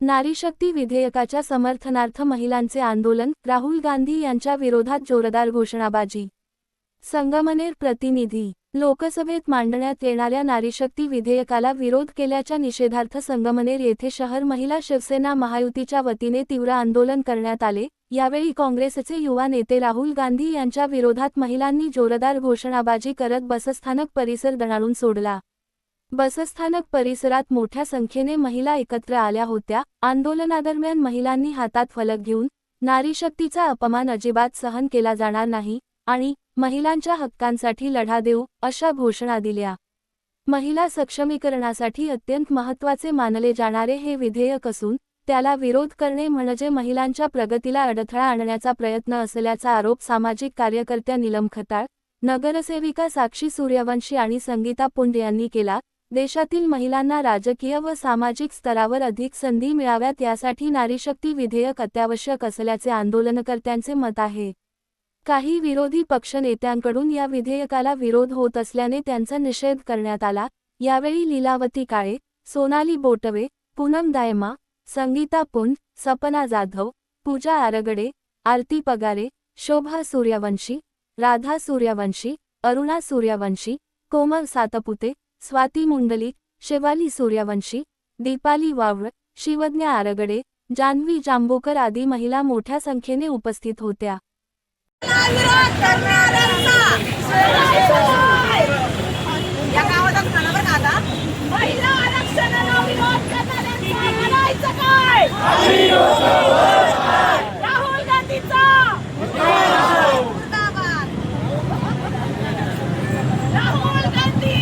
नारीशक्ती विधेयकाच्या समर्थनार्थ महिलांचे आंदोलन, राहुल गांधी यांच्या विरोधात जोरदार घोषणाबाजी। संगमनेर प्रतिनिधी। लोकसभेत मांडण्यात येणाऱ्या नारीशक्ती विधेयकाला विरोध केल्याच्या निषेधार्थ संगमनेर येथे शहर महिला शिवसेना महायुतीच्या वतीने तीव्र आंदोलन करण्यात आले। यावेळी काँग्रेसचे युवा नेते राहुल गांधी यांच्या विरोधात महिलांनी जोरदार घोषणाबाजी करत बसस्थानक परिसर दणाणून सोडला। बसस्थानक परिसरात मोठ्या संख्येने महिला एकत्र आल्या होत्या। आंदोलनादरम्यान महिलांनी हातात फलक घेऊन नारीशक्तीचा अपमान अजिबात सहन केला जाणार नाही आणि महिलांच्या हक्कांसाठी लढा देऊ अशा घोषणा दिल्या। महिला सक्षमीकरणासाठी अत्यंत महत्त्वाचे मानले जाणारे हे विधेयक असून त्याला विरोध करणे म्हणजे महिलांच्या प्रगतीला अडथळा आणण्याचा प्रयत्न असल्याचा आरोप सामाजिक कार्यकर्त्या नीलम खताळ, नगरसेविका साक्षी सूर्यवंशी आणि संगीता पुंड यांनी केला। देशातील महिलांना राजकीय व सामाजिक स्तरावर अधिक संधी मिळाव्यात यासाठी नारीशक्ती विधेयक अत्यावश्यक असल्याचे आंदोलनकर्त्यांचे मत आहे। काही विरोधी पक्षनेत्यांकडून या विधेयकाला विरोध होत असल्याने त्यांचा निषेध करण्यात आला। यावेळी लीलावती काळे, सोनाली बोटवे, पूनम दायमा, संगीता पुंड, सपना जाधव, पूजा आरगडे, आरती पगारे, शोभा सूर्यवंशी, राधा सूर्यवंशी, अरुणा सूर्यवंशी, कोमल सातपुते, स्वाती मुंडलिक, शिवाली सूर्यवंशी, दीपाली वावळ, शिवज्ञा आरगडे, जान्हवी जांभूकर आदी महिला मोठ्या संख्येने उपस्थित होत्या। महिला आरक्षणाला विरोध करणाऱ्यांना घालायचं काय? महिला आरक्षणाला विरोध करणाऱ्यांना घालायचं काय? राहुल गांधी, राहुल गांधी।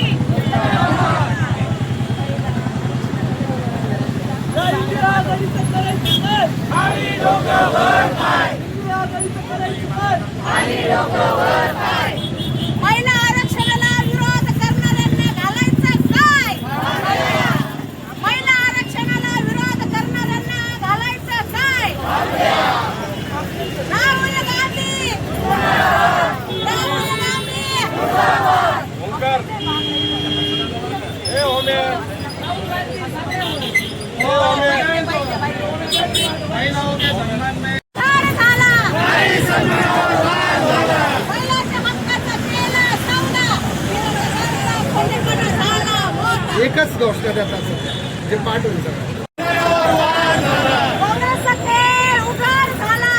एकच गोष्ट देतात जे पाठ होईल सगळं। काँग्रेसचा खेळ उघड झाला।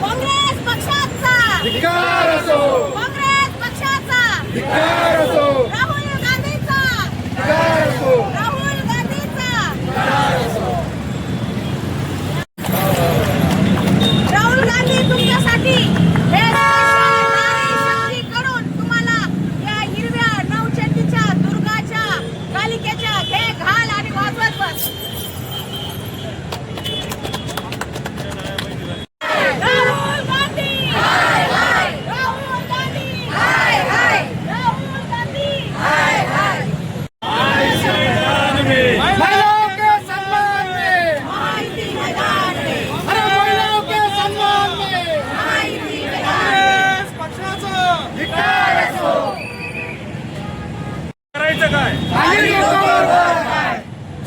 काँग्रेस पक्षाचा धिक्कार असो, काँग्रेस पक्षाचा धिक्कार असो, राहुल गांधीचा धिक्कार असो, राहुल गांधीचा धिक्कार असो। राहुल गांधी तुमच्यासाठी हे नारीशक्तीकडून तुम्हाला या हिरव्या नवचंडीच्या, दुर्गाच्या, कालिकेच्या घे घाल आणि वाजवत बस। राहुल गांधी, राहुल गांधी, राहुल गांधी। महिलाओं के सम्मान में, माहिती मैदान में, अरे महिलाओं के सम्मान में माहिती मैदान में। पक्षाचं धिक्कार असो। करायचं काय? खाली लोकांवर वर काय?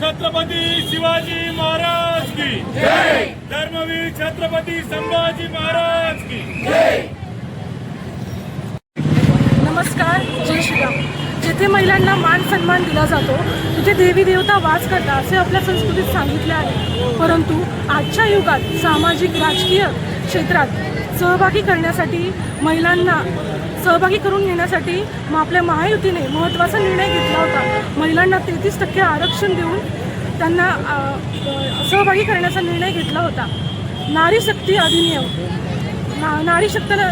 छत्रपती शिवाजी महाराज की जय, धर्मवीर छत्रपती संभाजी महाराज की जय। नमस्कार, जय श्रीराम। जिथे महिलांना मान सन्मान दिला जातो तिथे देवी देवता वास करतात असे आपल्या संस्कृतीत सांगितले आहे। परंतु आजच्या युगात सामाजिक राजकीय क्षेत्रात सहभागी करण्यासाठी, महिलांना सहभागी करून घेण्यासाठी आपल्या महायुतीने महत्त्वाचा निर्णय घेतला होता। महिलांना 33% आरक्षण देऊन त्यांना सहभागी करण्याचा निर्णय घेतला होता। नारीशक्ती अधिनियम,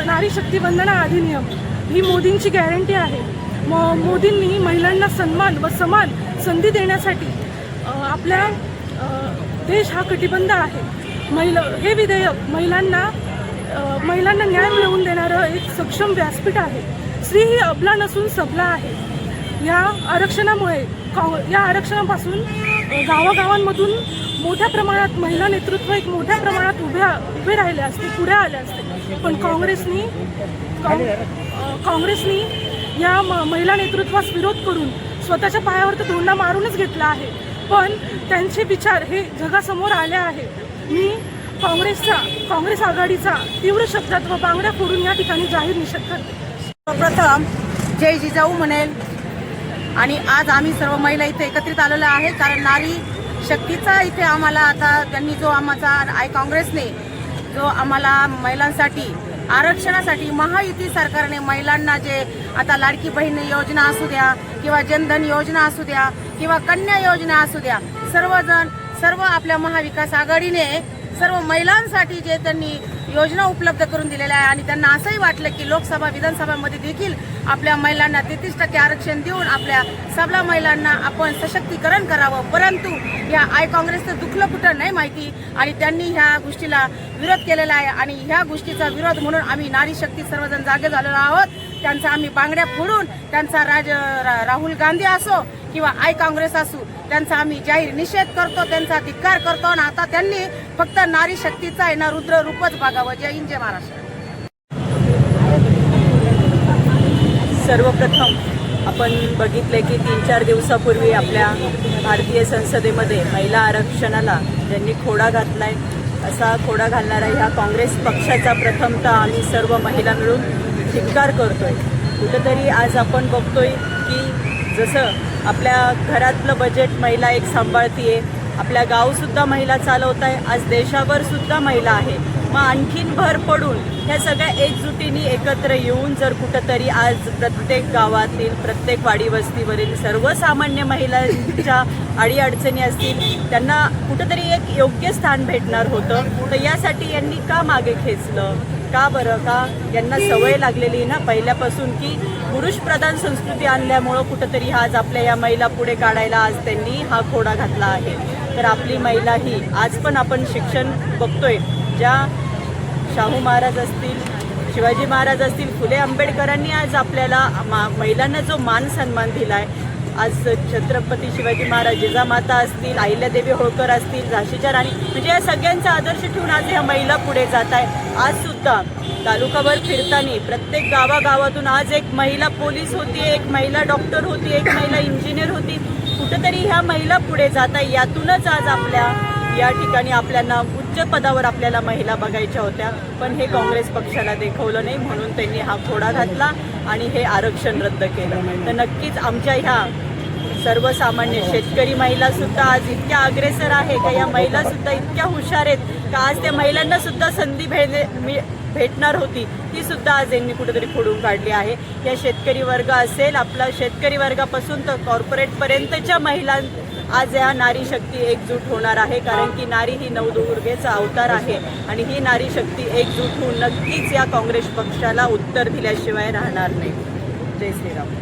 नारीशक्ती वंदना अधिनियम ही मोदींची गॅरंटी आहे। मोदींनी महिलांना सन्मान व समान संधी देण्यासाठी आपल्या देश हा कटिबद्ध आहे। हे विधेयक महिलांना न्याय मिळवून देणारं एक सक्षम व्यासपीठ आहे। स्त्री ही अबला नसून सबला आहे। या आरक्षणापासून गावागावांमधून मोठ्या प्रमाणात महिला नेतृत्व एक मोठ्या प्रमाणात उभे राहिले असते, पुढे आले असते। पण काँग्रेसनी या महिला नेतृत्वास विरोध करून स्वतःच्या पायावर तर धोंडा मारूनच घेतला आहे। पण त्यांचे विचार हे जगासमोर आले आहे. मी काँग्रेस आघाडीचा तीव्र शब्दात व बांगड्या फोडून या ठिकाणी जाहीर निषेध करते. सर्वप्रथम जय जिजाऊ म्हणेल. आणि आज आम्ही सर्व महिला इथे एकत्रित आलेलो आहे कारण नारी शक्तीचा इथे आम्हाला आता त्यांनी जो आमचा काँग्रेसने जो आम्हाला महिलांसाठी आरक्षणासाठी महायुती सरकारने महिलांना जे आता लाडकी बहीण योजना असू द्या किंवा जनधन योजना असू द्या किंवा कन्या योजना असू द्या, सर्व आपल्या महाविकास आघाडीने सर्व महिलांसाठी जे त्यांनी योजना उपलब्ध करून दिलेल्या आहे. आणि त्यांना असंही वाटलं की लोकसभा विधानसभामध्ये देखील आपल्या महिलांना 33% आरक्षण देऊन आपल्या सबला महिलांना आपण सशक्तीकरण करावं. परंतु या काँग्रेसचं दुखलं कुठं नाही माहिती आणि त्यांनी ह्या गोष्टीला विरोध केलेला आहे. आणि ह्या गोष्टीचा विरोध म्हणून आम्ही नारी शक्ती सर्वजण जागे झालेलो आहोत. त्यांचा आम्ही बांगड्या फोडून त्यांचा राहुल गांधी असो किंवा काँग्रेस असो त्यांचा आम्ही जाहीर निषेध करतो, त्यांचा धिक्कार करतो. आणि आता त्यांनी फक्त नारी शक्तीचा आहे ना रुद्र रूपच बघावं. जय हिंद, जय महाराष्ट्र. सर्वप्रथम आपण बघितले की 3-4 दिवसापूर्वी आपल्या भारतीय संसदेमध्ये महिला आरक्षणाला ज्यांनी खोडा घातलाय, असा खोडा घालणारा ह्या काँग्रेस पक्षाचा प्रथमतः आम्ही सर्व महिला मिळून धिक्कार करतोय. कुठंतरी आज आपण बघतोय की जसं आपल्या घरातलं बजेट महिला एक सांभाळतीये, आपल्या गावसुद्धा महिला चालवत आहे, आज देशावर सुद्धा महिला आहे. मग आणखीन भर पडून ह्या सगळ्या एकजुटीने एकत्र येऊन जर कुठंतरी आज प्रत्येक गावातील प्रत्येक वाडी वस्तीवरील सर्वसामान्य महिलांच्या अडीअडचणी असतील त्यांना कुठंतरी एक योग्य स्थान भेटणार होतं. तर यासाठी यांनी का मागे खेचलं? का बरं? का यांना सवय लागलेली ना पहिल्यापासून की पुरुषप्रधान संस्कृती आणल्यामुळं कुठंतरी आज आपल्या या महिला पुढे काढायला आज त्यांनी हा खोडा घातला आहे. तर आपली महिला ही आज पण आपण शिक्षण बघतोय, ज्या शाहू महाराज असतील, शिवाजी महाराज असतील, फुले आंबेडकरांनी आज आपल्याला महिलांना जो मान सन्मान दिला आहे, आज छत्रपती शिवाजी महाराज, जिजामाता असतील, अहिल्यादेवी होळकर असतील, झाशीच्या राणी, म्हणजे या सगळ्यांचा आदर्श ठेवून आज ह्या महिला पुढे जात आहे. आज सुद्धा तालुकाभर फिरताना प्रत्येक गावागावातून आज एक महिला पोलीस होती, एक महिला डॉक्टर होती, एक महिला इंजिनियर होती. कुठंतरी ह्या महिला पुढे जात आहे. यातूनच आज आपल्या या ठिकाणी आपल्याला उच्च पदावर आपल्याला महिला बघायच्या होत्या, पण हे काँग्रेस पक्षाला देखवलं नाही म्हणून त्यांनी हा खोडा घातला आणि हे आरक्षण रद्द केलं. तर नक्कीच आमच्या ह्या सर्वसामान्य शेतकरी महिला सुद्धा आज इतक्या अग्रेसर आहे का, या महिला सुद्धा इतक्या हुशार आहेत का आज त्या महिलांना सुद्धा संधी भेटणार होती ती सुद्धा आज यांनी कुठेतरी फोडून काढली आहे. या शेतकरी वर्ग असेल, आपला शेतकरी वर्गापासून तर कॉर्पोरेटपर्यंतच्या महिला आज या नारी शक्ती एकजूट होणार आहे. कारण की नारी ही नवदुर्गेचा अवतार आहे आणि ही नारी शक्ती एकजूट होऊन नक्कीच या काँग्रेस पक्षाला उत्तर दिल्याशिवाय राहणार नाही. जय श्रीराम.